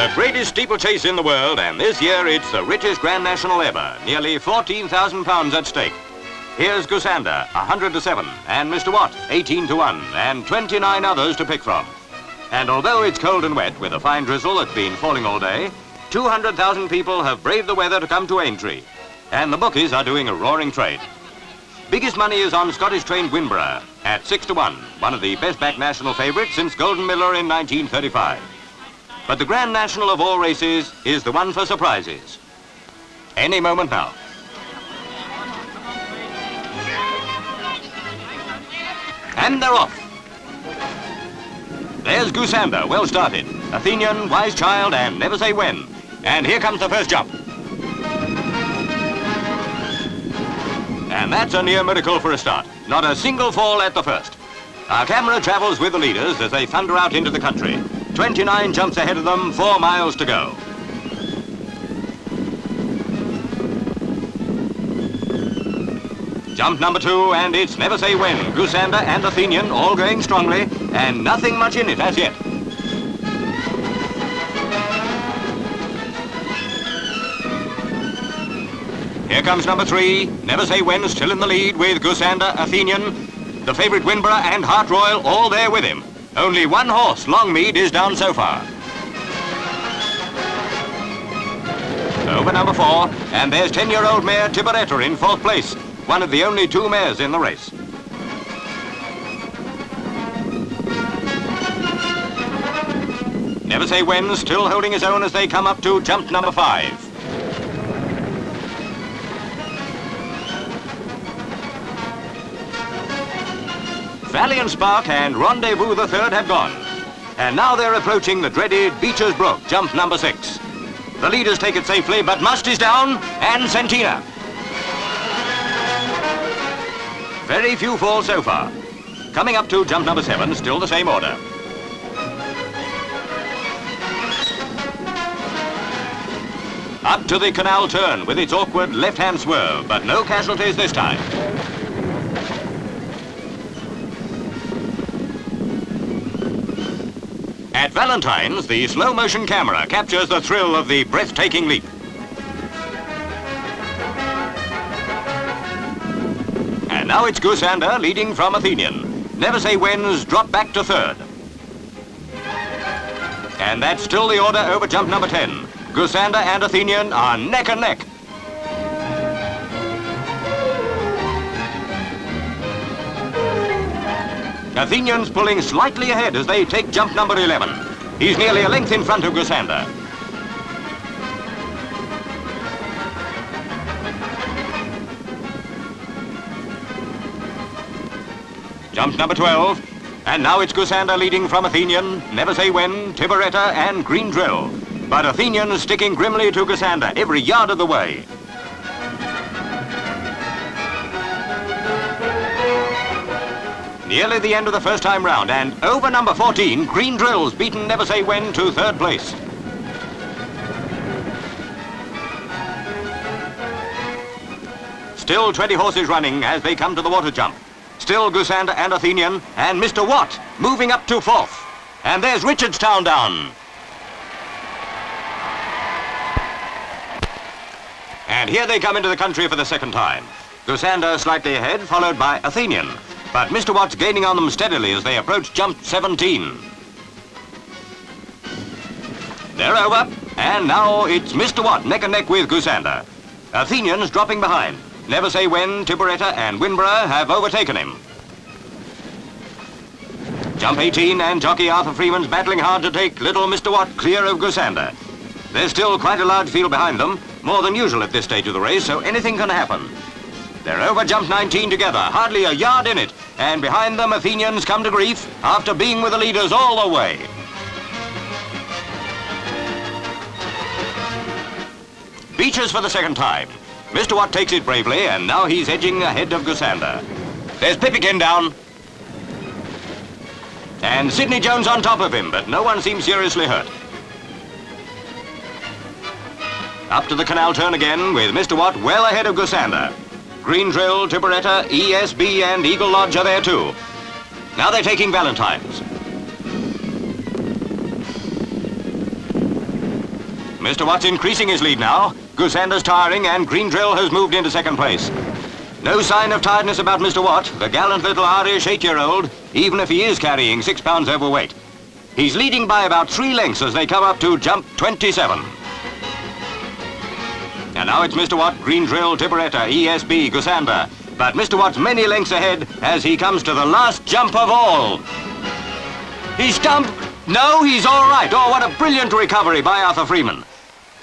The greatest steeplechase in the world, and this year it's the richest Grand National ever. Nearly £14,000 at stake. Here's Goosander, 100 to 7, and Mr. Watt, 18 to 1, and 29 others to pick from. And although it's cold and wet with a fine drizzle that's been falling all day, 200,000 people have braved the weather to come to Aintree. And the bookies are doing a roaring trade. Biggest money is on Scottish-trained Winborough at 6 to 1, one of the best-backed national favourites since Golden Miller in 1935. But the Grand National of all races is the one for surprises. Any moment now. And they're off. There's Goosander, well started. Athenian, Wise Child, and Never Say When. And here comes the first jump. And that's a near miracle for a start. Not a single fall at the first. Our camera travels with the leaders as they thunder out into the country. 29 jumps ahead of them, 4 miles to go. Jump number 2, and it's Never Say When. Goosander and Athenian all going strongly, and nothing much in it as yet. Here comes number 3, Never Say When, still in the lead with Goosander, Athenian, the favourite Winborough and Heart Royal all there with him. Only one horse, Longmead, is down so far. Over number 4, and there's 10-year-old mare Tiberetta in 4th place, one of the only 2 mares in the race. Never Say When still holding his own as they come up to jump number 5. Valiant Spark and Rendezvous the Third have gone. And now they're approaching the dreaded Beechers Brook, jump number 6. The leaders take it safely, but Must is down, and Sentina. Very few falls so far. Coming up to jump number 7, still the same order. Up to the Canal turn with its awkward left-hand swerve, but no casualties this time. At Valentines, the slow-motion camera captures the thrill of the breathtaking leap. And now it's Goosander leading from Athenian. Never Say When's drop back to 3rd. And that's still the order over jump number 10. Goosander and Athenian are neck and neck. Athenian's pulling slightly ahead as they take jump number 11. He's nearly a length in front of Goosander. Jump number 12. And now it's Goosander leading from Athenian, Never Say When, Tiberetta and Green Drill. But Athenian sticking grimly to Goosander every yard of the way. Nearly the end of the first time round, and over number 14, Green Drill's beaten Never Say When to 3rd place. Still 20 horses running as they come to the water jump. Still Goosander and Athenian, and Mr. Watt moving up to 4th. And there's Richardstown down. And here they come into the country for the second time. Goosander slightly ahead, followed by Athenian. But Mr. Watt's gaining on them steadily as they approach jump 17. They're over, and now it's Mr. Watt neck and neck with Goosander. Athenian's dropping behind. Never Say When, Tiberetta and Winborough have overtaken him. Jump 18 and jockey Arthur Freeman's battling hard to take little Mr. Watt clear of Goosander. There's still quite a large field behind them, more than usual at this stage of the race, so anything can happen. They're over jump 19 together, hardly a yard in it, and behind them Athenians come to grief after being with the leaders all the way. Beechers for the second time. Mr. Watt takes it bravely, and now he's edging ahead of Goosander. There's Pippykin down. And Sidney Jones on top of him, but no one seems seriously hurt. Up to the Canal turn again with Mr. Watt well ahead of Goosander. Green Drill, Tiberetta, ESB and Eagle Lodge are there too. Now they're taking Valentines. Mr. Watt's increasing his lead now. Goosander's tiring and Green Drill has moved into second place. No sign of tiredness about Mr. Watt, the gallant little Irish 8-year-old, even if he is carrying 6 pounds overweight. He's leading by about 3 lengths as they come up to jump 27. And now it's Mr. Watt, Green Drill, Tipperetta, ESB, Goosander. But Mr. Watt's many lengths ahead as he comes to the last jump of all. He's jumped. No, he's all right. Oh, what a brilliant recovery by Arthur Freeman.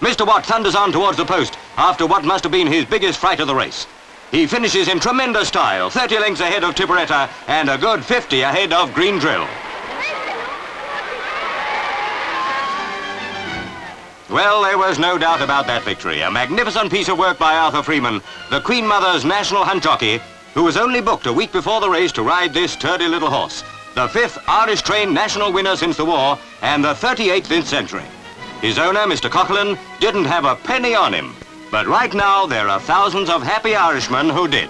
Mr. Watt thunders on towards the post after what must have been his biggest fright of the race. He finishes in tremendous style, 30 lengths ahead of Tipperetta and a good 50 ahead of Green Drill. Well, there was no doubt about that victory. A magnificent piece of work by Arthur Freeman, the Queen Mother's national hunt jockey, who was only booked a week before the race to ride this sturdy little horse. The 5th Irish-trained national winner since the war and the 38th this century. His owner, Mr. Coughlin, didn't have a penny on him. But right now, there are thousands of happy Irishmen who did.